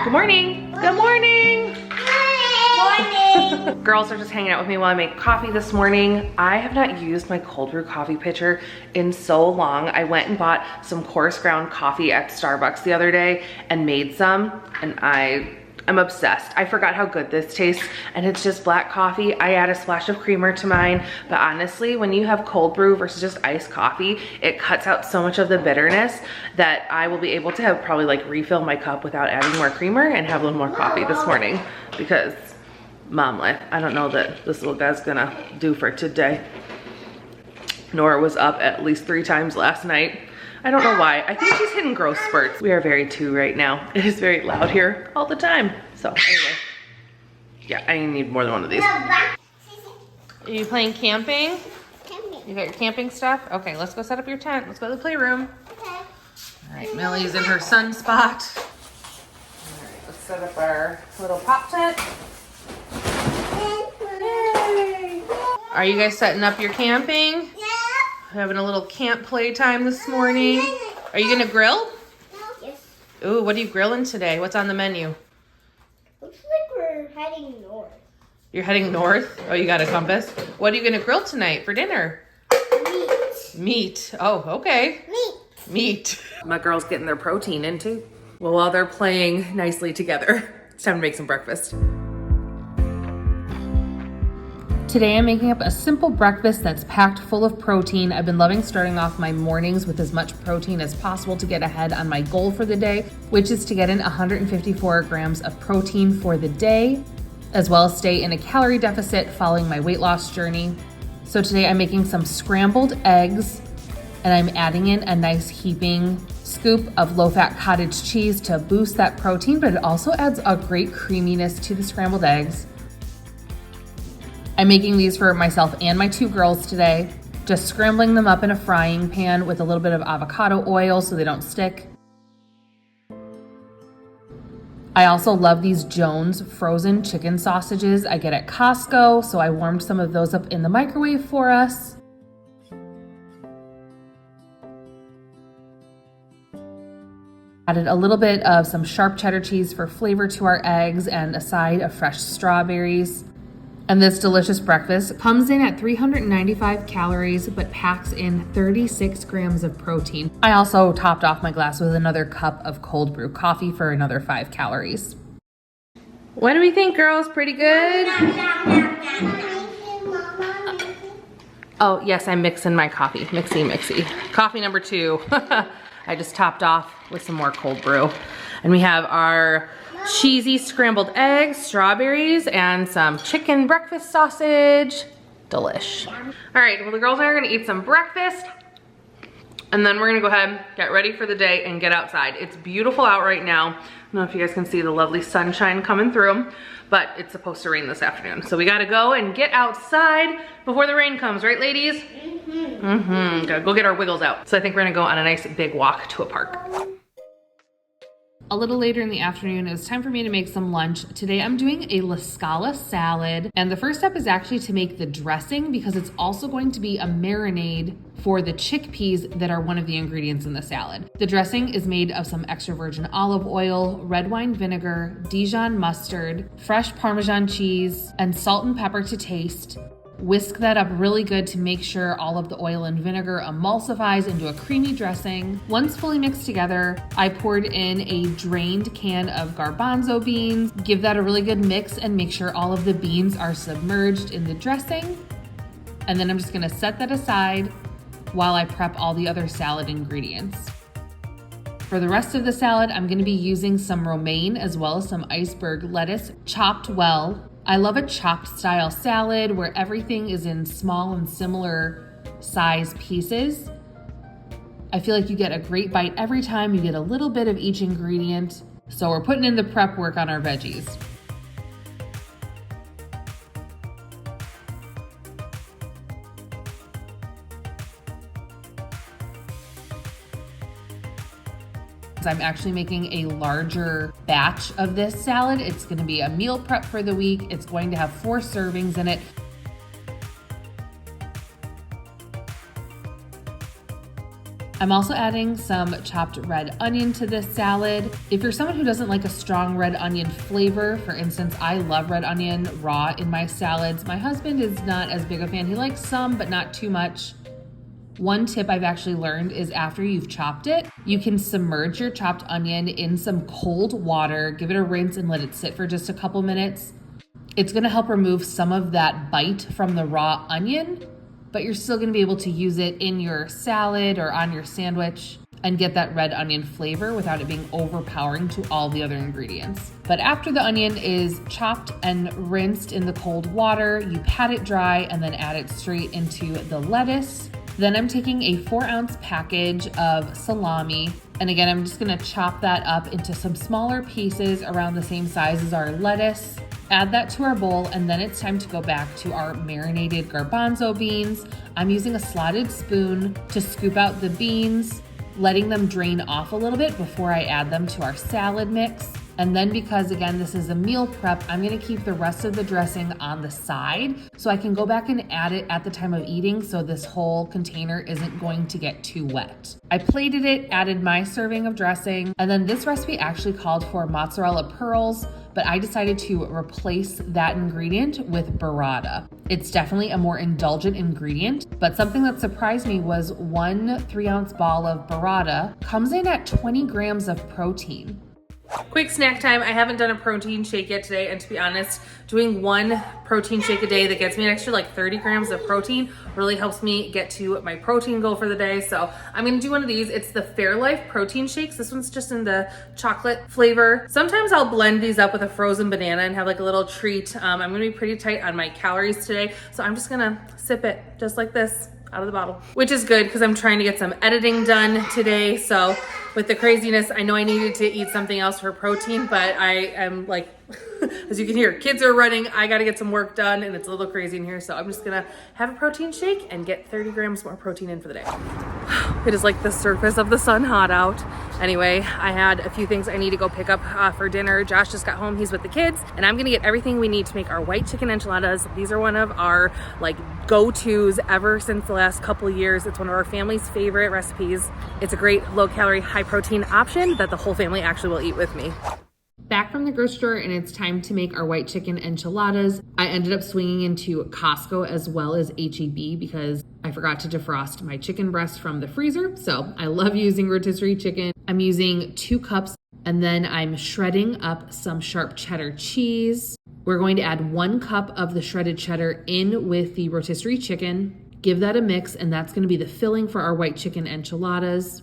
Good morning. Good morning. Morning. Girls are just hanging out with me while I make coffee this morning. I have not used my cold brew coffee pitcher in so long. I went and bought some coarse ground coffee at Starbucks the other day and made some, and I'm obsessed. I forgot how good this tastes, and it's just black coffee. I add a splash of creamer to mine, but honestly, when you have cold brew versus just iced coffee, it cuts out so much of the bitterness that I will be able to have probably like refill my cup without adding more creamer and have a little more coffee this morning, because mom life, I don't know that this little guy's gonna do for today. Nora was up at least 3 times last night. I don't know why. I think she's hitting growth spurts. We are very 2 right now. It is very loud here all the time. So anyway, yeah, I need more than one of these. Are you playing camping? You got your camping stuff? Okay, let's go set up your tent. Let's go to the playroom. Okay. All right, Millie's in her sun spot. All right, let's set up our little pop tent. Yay! Are you guys setting up your camping? Having a little camp play time this morning. Are you gonna grill? Yes. Ooh, what are you grilling today? What's on the menu? Looks like we're heading north. You're heading north? Oh, you got a compass? What are you gonna grill tonight for dinner? Meat. Meat. Oh, okay. Meat. My girls getting their protein in too. Well, while they're playing nicely together, it's time to make some breakfast. Today I'm making up a simple breakfast that's packed full of protein. I've been loving starting off my mornings with as much protein as possible to get ahead on my goal for the day, which is to get in 154 grams of protein for the day, as well as stay in a calorie deficit following my weight loss journey. So today I'm making some scrambled eggs, and I'm adding in a nice heaping scoop of low-fat cottage cheese to boost that protein, but it also adds a great creaminess to the scrambled eggs. I'm making these for myself and my 2 girls today, just scrambling them up in a frying pan with a little bit of avocado oil so they don't stick. I also love these Jones frozen chicken sausages I get at Costco, so I warmed some of those up in the microwave for us. Added a little bit of some sharp cheddar cheese for flavor to our eggs and a side of fresh strawberries. And this delicious breakfast comes in at 395 calories, but packs in 36 grams of protein. I also topped off my glass with another cup of cold brew coffee for another 5 calories. What do we think, girls? Pretty good? Oh, yes, I'm mixing my coffee. Mixy. Coffee number 2. I just topped off with some more cold brew. And we have our cheesy scrambled eggs, strawberries, and some chicken breakfast sausage. Delish. All right, well, the girls and I are gonna eat some breakfast, and then we're gonna go ahead, get ready for the day, and get outside. It's beautiful out right now. I don't know if you guys can see the lovely sunshine coming through, but it's supposed to rain this afternoon. So we gotta go and get outside before the rain comes, right, ladies? Gotta go get our wiggles out. So I think we're gonna go on a nice big walk to a park. A little later in the afternoon, it was time for me to make some lunch. Today I'm doing a Scala salad, and the first step is actually to make the dressing, because it's also going to be a marinade for the chickpeas that are one of the ingredients in the salad. The dressing is made of some extra virgin olive oil, red wine vinegar, Dijon mustard, fresh Parmesan cheese, and salt and pepper to taste. Whisk that up really good to make sure all of the oil and vinegar emulsifies into a creamy dressing. Once fully mixed together, I poured in a drained can of garbanzo beans. Give that a really good mix and make sure all of the beans are submerged in the dressing. And then I'm just gonna set that aside while I prep all the other salad ingredients. For the rest of the salad, I'm gonna be using some romaine as well as some iceberg lettuce, chopped well. I love a chopped style salad where everything is in small and similar size pieces. I feel like you get a great bite every time. You get a little bit of each ingredient. So we're putting in the prep work on our veggies. I'm actually making a larger batch of this salad. It's going to be a meal prep for the week. It's going to have 4 servings in it. I'm also adding some chopped red onion to this salad. If you're someone who doesn't like a strong red onion flavor, for instance, I love red onion raw in my salads. My husband is not as big a fan. He likes some, but not too much. One tip I've actually learned is after you've chopped it, you can submerge your chopped onion in some cold water, give it a rinse and let it sit for just a couple minutes. It's gonna help remove some of that bite from the raw onion, but you're still gonna be able to use it in your salad or on your sandwich and get that red onion flavor without it being overpowering to all the other ingredients. But after the onion is chopped and rinsed in the cold water, you pat it dry and then add it straight into the lettuce. Then I'm taking a 4-ounce package of salami. And again, I'm just gonna chop that up into some smaller pieces around the same size as our lettuce. Add that to our bowl, and then it's time to go back to our marinated garbanzo beans. I'm using a slotted spoon to scoop out the beans, letting them drain off a little bit before I add them to our salad mix. And then because again, this is a meal prep, I'm gonna keep the rest of the dressing on the side so I can go back and add it at the time of eating so this whole container isn't going to get too wet. I plated it, added my serving of dressing, and then this recipe actually called for mozzarella pearls, but I decided to replace that ingredient with burrata. It's definitely a more indulgent ingredient, but something that surprised me was 1 3-ounce ball of burrata comes in at 20 grams of protein. Quick snack time. I haven't done a protein shake yet today, and to be honest, doing one protein shake a day that gets me an extra like 30 grams of protein really helps me get to my protein goal for the day. So I'm gonna do one of these. It's the Fairlife protein shakes. This one's just in the chocolate flavor. Sometimes I'll blend these up with a frozen banana and have like a little treat. I'm gonna be pretty tight on my calories today, so I'm just gonna sip it just like this out of the bottle, which is good because I'm trying to get some editing done today. So with the craziness, I know I needed to eat something else for protein, but I am like, as you can hear, kids are running. I got to get some work done and it's a little crazy in here. So I'm just gonna have a protein shake and get 30 grams more protein in for the day. It is like the surface of the sun hot out. Anyway, I had a few things I need to go pick up for dinner. Josh just got home, he's with the kids, and I'm gonna get everything we need to make our white chicken enchiladas. These are one of our like go-tos ever since the last couple of years. It's one of our family's favorite recipes. It's a great low-calorie, high-protein option that the whole family actually will eat with me. Back from the grocery store, and it's time to make our white chicken enchiladas. I ended up swinging into Costco as well as H-E-B because I forgot to defrost my chicken breast from the freezer. So I love using rotisserie chicken. I'm using 2 cups, and then I'm shredding up some sharp cheddar cheese. We're going to add 1 cup of the shredded cheddar in with the rotisserie chicken. Give that a mix, and that's going to be the filling for our white chicken enchiladas.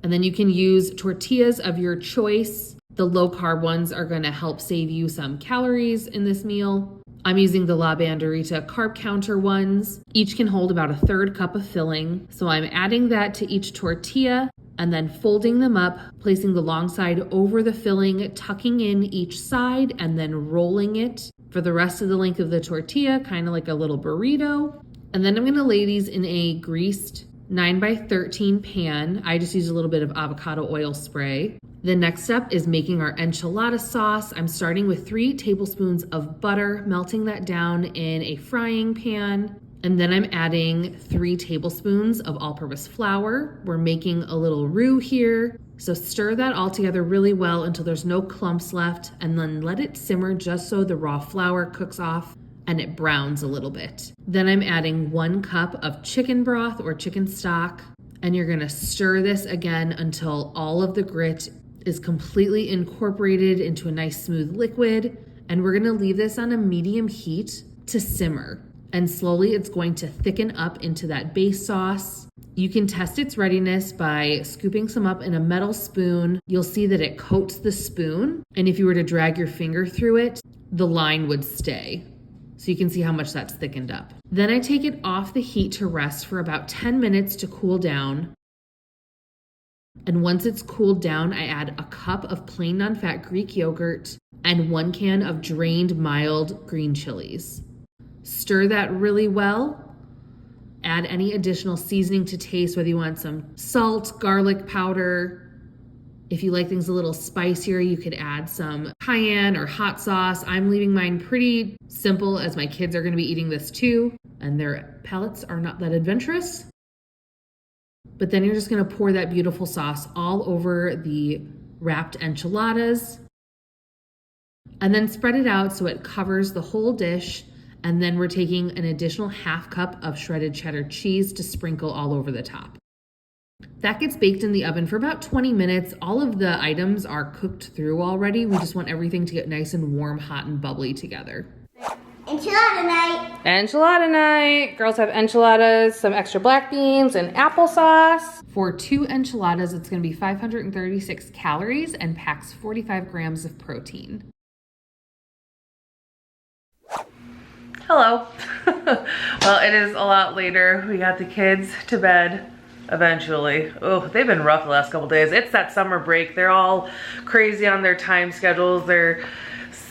And then you can use tortillas of your choice. The low carb ones are going to help save you some calories in this meal. I'm using the La Banderita carb counter ones. Each can hold about a 1/3 cup of filling. So I'm adding that to each tortilla and then folding them up, placing the long side over the filling, tucking in each side, and then rolling it for the rest of the length of the tortilla, kind of like a little burrito. And then I'm going to lay these in a greased 9x13 pan. I just use a little bit of avocado oil spray. The next step is making our enchilada sauce. I'm starting with 3 tablespoons of butter, melting that down in a frying pan. And then I'm adding 3 tablespoons of all-purpose flour. We're making a little roux here. So stir that all together really well until there's no clumps left, and then let it simmer just so the raw flour cooks off and it browns a little bit. Then I'm adding 1 cup of chicken broth or chicken stock, and you're gonna stir this again until all of the grit is completely incorporated into a nice smooth liquid. And we're gonna leave this on a medium heat to simmer. And slowly it's going to thicken up into that base sauce. You can test its readiness by scooping some up in a metal spoon. You'll see that it coats the spoon, and if you were to drag your finger through it, the line would stay. So you can see how much that's thickened up. Then I take it off the heat to rest for about 10 minutes to cool down. And once it's cooled down, I add a cup of plain non-fat Greek yogurt and 1 can of drained mild green chilies. Stir that really well. Add any additional seasoning to taste, whether you want some salt, garlic powder. If you like things a little spicier, you could add some cayenne or hot sauce. I'm leaving mine pretty simple as my kids are going to be eating this too, and their palates are not that adventurous. But then you're just gonna pour that beautiful sauce all over the wrapped enchiladas and then spread it out so it covers the whole dish. And then we're taking an additional ½ cup of shredded cheddar cheese to sprinkle all over the top. That gets baked in the oven for about 20 minutes. All of the items are cooked through already. We just want everything to get nice and warm, hot, and bubbly together. Enchilada night. Enchilada night. Girls have enchiladas, some extra black beans, and applesauce. For 2 enchiladas, it's gonna be 536 calories and packs 45 grams of protein. Hello. Well, it is a lot later. We got the kids to bed eventually. Oh, they've been rough the last couple days. It's that summer break. They're all crazy on their time schedules. Their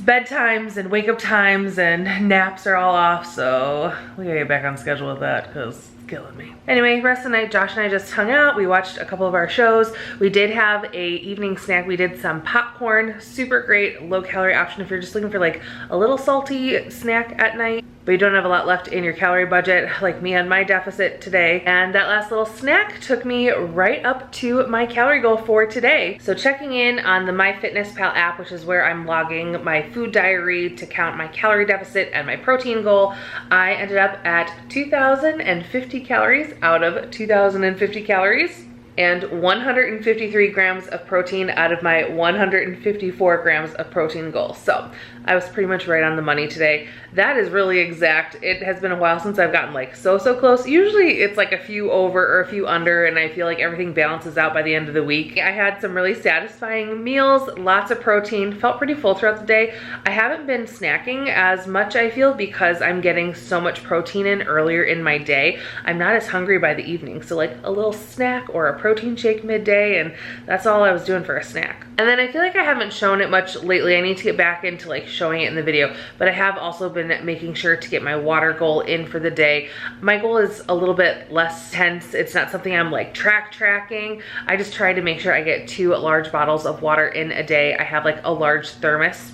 bedtimes and wake up times and naps are all off, so we gotta get back on schedule with that because it's killing me. Anyway, rest of the night, Josh and I just hung out. We watched a couple of our shows. We did have a evening snack. We did some popcorn. Super great low calorie option if you're just looking for like a little salty snack at night, but you don't have a lot left in your calorie budget like me on my deficit today. And that last little snack took me right up to my calorie goal for today. So checking in on the MyFitnessPal app, which is where I'm logging my food diary to count my calorie deficit and my protein goal, I ended up at 2,050 calories out of 2,050 calories and 153 grams of protein out of my 154 grams of protein goal. So I was pretty much right on the money today. That is really exact. It has been a while since I've gotten like so close. Usually it's like a few over or a few under, and I feel like everything balances out by the end of the week. I had some really satisfying meals, lots of protein, felt pretty full throughout the day. I haven't been snacking as much, I feel, because I'm getting so much protein in earlier in my day. I'm not as hungry by the evening. So like a little snack or a protein shake midday, and that's all I was doing for a snack. And then I feel like I haven't shown it much lately. I need to get back into like showing it in the video, but I have also been making sure to get my water goal in for the day. My goal is a little bit less tense. It's not something I'm like tracking. I just try to make sure I get 2 large bottles of water in a day. I have like a large thermos.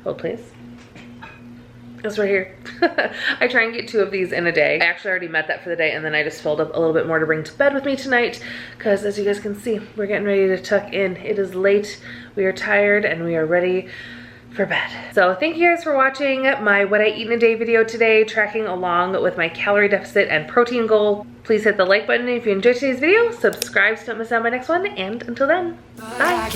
Hold please. It's right here. I try and get 2 of these in a day. I actually already met that for the day, and then I just filled up a little bit more to bring to bed with me tonight, because as you guys can see, we're getting ready to tuck in. It is late, we are tired, and we are ready for bed. So thank you guys for watching my what I eat in a day video today, tracking along with my calorie deficit and protein goal. Please hit the like button if you enjoyed today's video, subscribe so don't miss out my next one, and until then, bye.